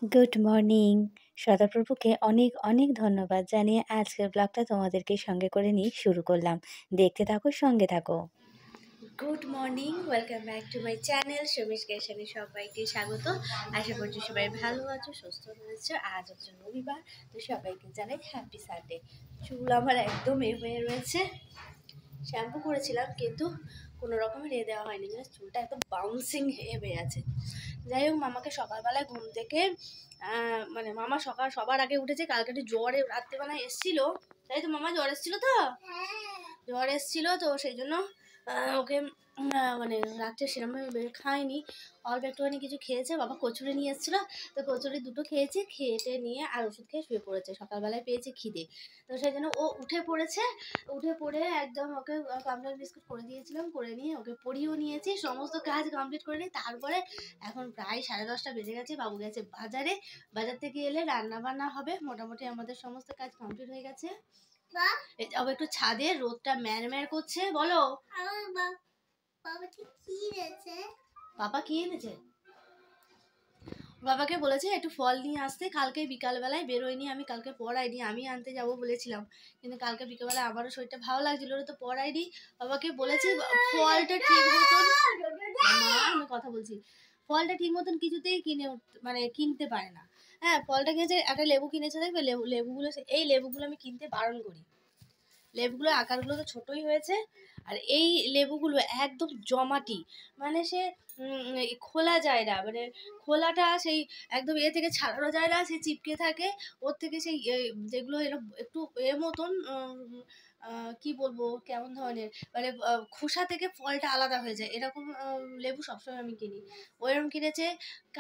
Good morning. সদাপ্রভুকে অনেক অনেক ধন্যবাদ জানিয়ে আজকের ব্লগটা তোমাদেরকে সঙ্গে করে নিয়ে শুরু করলাম। দেখতে থাকো, সঙ্গে থাকো। Good morning, welcome back to my channel Samish ক্রিয়েশনে সবাইকে স্বাগত। আশা করছি সবাই ভালো আছো, সুস্থ রয়েছে। আজ হচ্ছে রবিবার, তো সবাইকে জানাই হ্যাপি সানডে। চুল আমার একদম হয়ে রয়েছে, শ্যাম্পু করেছিলাম কিন্তু কোনো রকমের দেওয়া হয়নি, চুলটা একদম বাউন্সিং হয়ে আছে। যাই হোক, মামাকে সকালবেলায় ঘুম থেকে মানে মামা সবার আগে উঠেছে। কালকে একটু জ্বরে রাত্রেবেলায় এসেছিলো, তাই তো মামা জ্বর এসেছিলো, জ্বর এসেছিলো তো সেই জন্য ওকে মানে রাত্রে সেরকমভাবে খায়নি, অল্প একটুখানি কিছু খেয়েছে। বাবা কচুরি নিয়ে এসেছিলো, তো কচুরি দুটো খেয়েছে, খেয়ে নিয়ে আর ওষুধ খেয়ে শুয়ে পড়েছে। সকালবেলায় পেয়েছে খিদে, তো সেই জন্য ও উঠে পড়েছে। উঠে পড়ে একদম ওকে কমলার বিস্কুট করে দিয়েছিলাম, করে নিয়ে ওকে পড়িয়েও নিয়েছি, সমস্ত কাজ কমপ্লিট করে নিই। তারপরে এখন প্রায় 10:30 বেজে গেছে, বাবু গেছে বাজারে। বাজার থেকে এলে রান্না বান্না হবে। মোটামুটি আমাদের সমস্ত কাজ কমপ্লিট হয়ে গেছে। যাবো একটু ছাদে, রোদটা ম্যার করছে। বলো বাবা কি এনেছে? বাবাকে বলেছে একটু ফল নিয়ে আসতে। কালকে বিকালবেলায় বেরোয়নি, আমি কালকে পড়াইনি, আমি আনতে যাব বলেছিলাম, কিন্তু কালকে বিকালবেলা আমারও শরীরটা ভালো লাগছিল তো পড়াইনি। বাবাকে বলেছি ফলটা ঠিক মতন, আমি কথা বলছি, ফলটা ঠিক মতন কিছুতেই কিনতে পারে না। হ্যাঁ, ফলটা কিনেছে, একটা লেবু কিনেছে, দেখবে লেবুগুলো, এই লেবুগুলো আমি কিনতে বারণ করি। লেবুগুলো আকারগুলো তো ছোটই হয়েছে, আর এই লেবুগুলো একদম জমাটি, মানে সে খোলা যায় না, মানে খোলাটা সেই একদম থেকে ছাড়ানো যায় না, সে চিপকে থাকে ওর থেকে। সেই যেগুলো এরকম একটু মতন কি বলবো, কেমন ধরনের, মানে খোসা থেকে ফলটা আলাদা হয়ে যায়, এরকম লেবু সবসময় আমি কিনি। ওইরকম কিনেছে।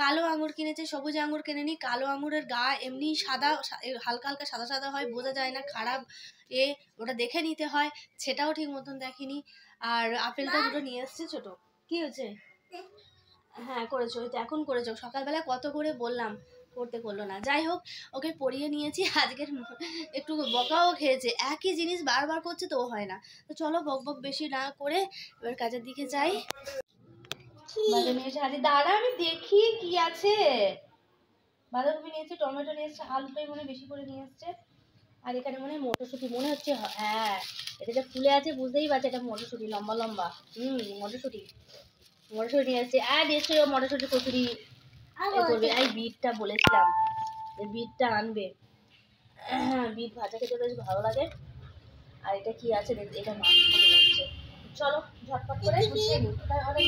কালো আঙুর কিনেছে, সবুজ আঙুর কিনেনি। কালো আঙুরের গা এমনি সাদা, হালকা হালকা সাদা সাদা হয়, বোঝা যায় না খারাপ ওটা দেখে নিতে হয়, সেটাও ঠিক মতন দেখেনি। আর আপেলটা দুটো নিয়ে এসছে ছোট। কি হয়েছে? হ্যাঁ করেছো, এখন করেছো। সকালবেলা কত করে বললাম, করলো না। যাই হোক, ওকে পড়িয়ে নিয়েছি। আজকের একটু বকাও খেয়েছে, একই জিনিস বারবার করছে তো হয় না। তো চলো বক বেশি না করে এবার কাজের দিকে যাই। দাঁড়া, আমি দেখি কি আছে। বাঁধাকপি নিয়েছে, টমেটো নিয়েছে, আলুটাই মনে বেশি করে নিয়ে এসছে। আর এখানে মনে হয় মটরশুঁটি, মনে হচ্ছে, হ্যাঁ এটা যে ফুলে আছে বুঝতেই পারছে এটা মটরশুঁটি, লম্বা লম্বা। মটরশুঁটি নিয়ে এসছে। আর নিশ্চয়ই মটরশুঁটি কচুরি করবে। এই বিটটা বলেছিলাম, এই বিটটা আনবে। বিট ভাজা খেতে বেশ ভালো লাগে। আর এটা কি আছে, এটা মাংস মনে হচ্ছে। চলো ঝটপট করে গুছিয়ে নিই।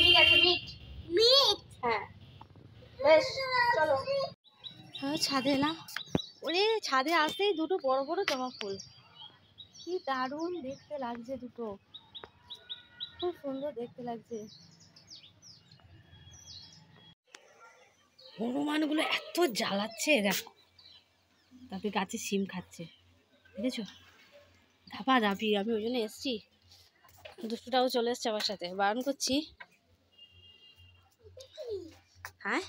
মিট আছে, মিট। হ্যাঁ বেশ, চলো। হ্যাঁ, ছাদে এলাম। ওরে, ছাদে আসতেই দুটো বড় বড় জবা ফুল, কি দারুণ দেখতে লাগছে, দুটো খুব সুন্দর দেখতে লাগছে। হনুমানগুলো এত জ্বালাচ্ছে, দেখো তারপরে গাছে সিম খাচ্ছে, দেখেছো? ধাপা ধাপি, আমি ওই জন্য এসছি। দুষ্টুটাও চলে এসছে আমার সাথে, বারণ করছি। হ্যাঁ,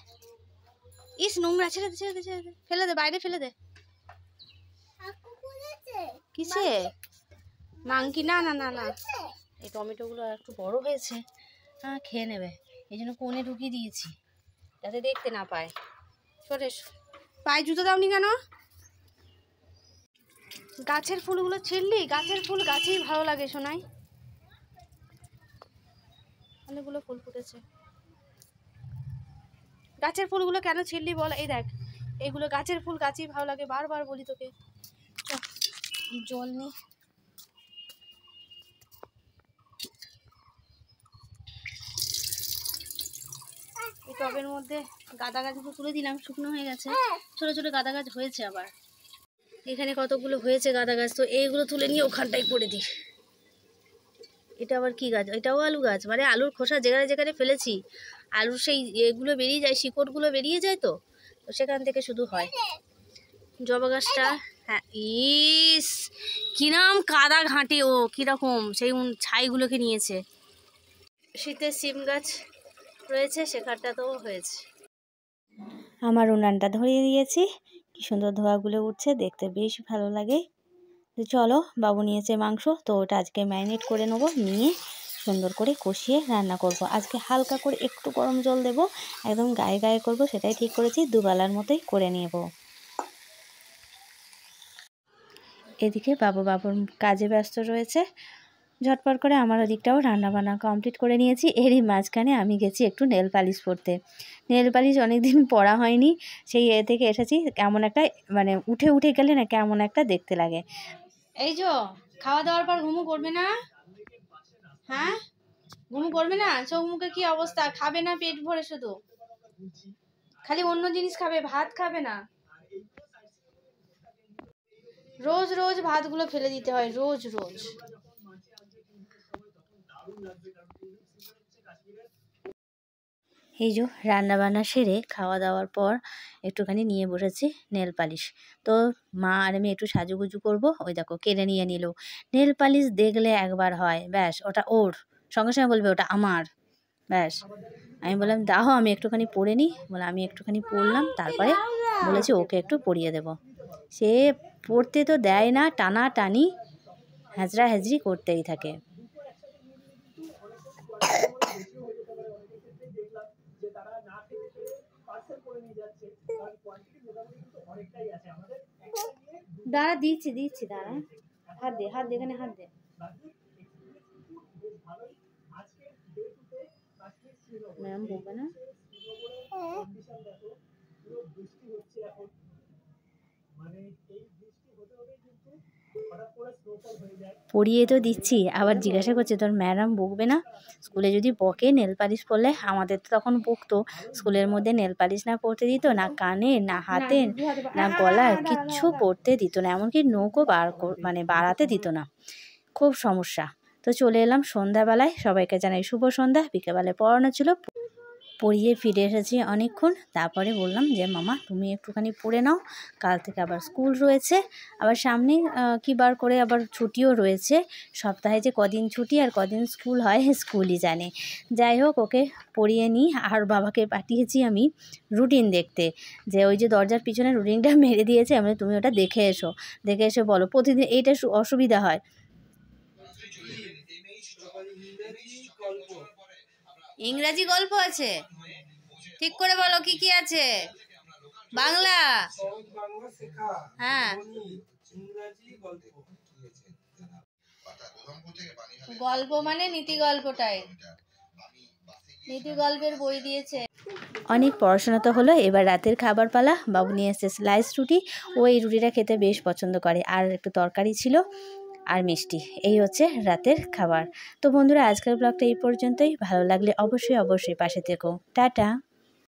ইস নোংরা, ছেড়ে দে, ফেলে দে, বাইরে ফেলে দে। কিসে মাংকি? না না না না, এই টমেটোগুলো একটু বড় হয়েছে, হ্যাঁ খেয়ে নেবে, এই জন্য কোণে ঢুকিয়ে দিয়েছি যাতে দেখতে না পায়। সরে, পায়ে জুতো দাওনি কেন? গাছের ফুলগুলো ছিঁড়লি? গাছের ফুল গাছেই ভালো লাগে শোনাই, অনেকগুলো ফুল ফুটেছে। গাছের ফুলগুলো কেন ছিঁড়লি বল? এই দেখ, এইগুলো গাছের ফুল গাছেই ভালো লাগে, বারবার বলি তোকে। জল নি, এই টবের মধ্যে গাঁদা গাছগুলো তুলে দিলাম, শুকনো হয়ে গেছে, ছোট ছোট গাঁদা গাছ হয়েছে। আবার এখানে কতগুলো হয়েছে গাঁদা গাছ, তো এইগুলো তুলে নিয়ে ওখানটাই করে দিই। এটা আবার কি গাছ? এটাও আলু গাছ, মানে আলুর খোসা যেখানে যেখানে ফেলেছি, আলুর সেই এগুলো বেরিয়ে যায়, শিকড়গুলো বেরিয়ে যায়, তো সেখান থেকে শুধু হয়। জবা গাছটা, হ্যাঁ, ইস কিরম কাদা ঘাঁটে ও, কিরকম সেই ছাইগুলোকে নিয়েছে। শীতের সিম গাছ রয়েছে, সেখানটাতেও হয়েছে। আমার উনানটা ধরিয়ে দিয়েছি, কি সুন্দর ধোঁয়াগুলো উঠছে, দেখতে বেশ ভালো লাগে। তো চলো, বাবু নিয়েছে মাংস, তো ওটা আজকে ম্যারিনেট করে নেবো, নিয়ে সুন্দর করে কষিয়ে রান্না করব। আজকে হালকা করে একটু গরম জল দেব, একদম গায়ে গায়ে করব, সেটাই ঠিক করেছি। দুবেলার মতোই করে নেব। এদিকে বাবুর কাজে ব্যস্ত রয়েছে, ঝটপট করে আমার ওদিকটাও রান্নাবান্না কমপ্লিট করে নিয়েছি। এরই মাঝখানে আমি গেছি একটু নেল পালিশ পরতে। নেল পালিশ অনেকদিন পরা হয়নি, সেই থেকে এসেছি। কেমন একটা মানে উঠে উঠে গেলে না কেমন একটা দেখতে লাগে। এই যে খাওয়া দাওয়ার পর ঘুমু করবে না? হ্যাঁ, ঘুমু করবে না? চোখ মুখে কি অবস্থা? খাবে না পেট ভরে, শুধু খালি অন্য জিনিস খাবে, ভাত খাবে না। রোজ রোজ ভাতগুলো ফেলে দিতে হয়, রোজ রোজ। এই যে রান্নাবান্না সেরে খাওয়া দাওয়ার পর একটুখানি নিয়ে বসেছি নেল পালিশ। তো মা আর আমি একটু সাজুগুজু করব। ওই দেখো কেড়ে নিয়ে নিল। নেল পালিশ দেখলে একবার হয়, ব্যাস ওটা ওর, সঙ্গে সঙ্গে বলবে ওটা আমার, ব্যাস। আমি বললাম দাও আমি একটুখানি পরে নিই। বলে আমি একটুখানি পরলাম, তারপরে বলেছি ওকে একটু পরিয়ে দেব। সে পড়তে তো দেয় না, টানা টানি হ্যাজরা হ্যাজরি করতেই থাকে। দাঁড়া দিচ্ছি দাঁড়া, হাত দে এখানে হাত দে। ম্যাম বলবে না? পড়িয়ে তো দিচ্ছি, আবার জিজ্ঞাসা করছে তোর ম্যাডাম বকবে না? স্কুলে যদি বকে নেল পালিশ পরলে, আমাদের তো তখন বকতো। স্কুলের মধ্যে নেল পালিশ না পরতে দিত, না কানে না হাতে না গলায়, কিচ্ছু পরতে দিত না, এমনকি নখও মানে বাড়াতে দিত না। খুব সমস্যা। তো চলে এলাম সন্ধ্যাবেলায়, সবাইকে জানাই শুভ সন্ধ্যা। বিকেলবেলায় পড়ানো ছিল, পড়িয়ে ফিরে এসেছি অনেকক্ষণ। তারপরে বললাম যে মামা তুমি একটুখানি পড়ে নাও, কাল থেকে আবার স্কুল রয়েছে, আবার সামনে কী বার করে আবার ছুটিও রয়েছে। সপ্তাহে যে কদিন ছুটি আর কদিন স্কুল হয় স্কুলই জানে। যাই হোক ওকে পড়িয়ে নিই। আর বাবাকে পাঠিয়েছি আমি রুটিন দেখতে, যে ওই যে দরজার পিছনে রুটিনটা মেরে দিয়েছে, আমি তুমি ওটা দেখে এসে বলো প্রতিদিন। এইটা অসুবিধা হয়। ইংরাজি গল্প আছে, ঠিক করে বলো কি কি আছে। বাংলা, হ্যাঁ গল্প মানে নীতি গল্পটাই, নীতি গল্পের বই দিয়েছে। অনেক পড়াশোনা তো হলো, এবার রাতের খাবার পালা। বাবু নিয়ে এসেছে স্লাইস রুটি, ও এই রুটিটা খেতে বেশ পছন্দ করে। আর একটু তরকারি ছিল আর মিষ্টি। এই হচ্ছে রাতের খাবার। তো বন্ধুরা আজকের ব্লগটা এই পর্যন্তই। ভালো লাগলে অবশ্যই পাশে থেকো। টাটা।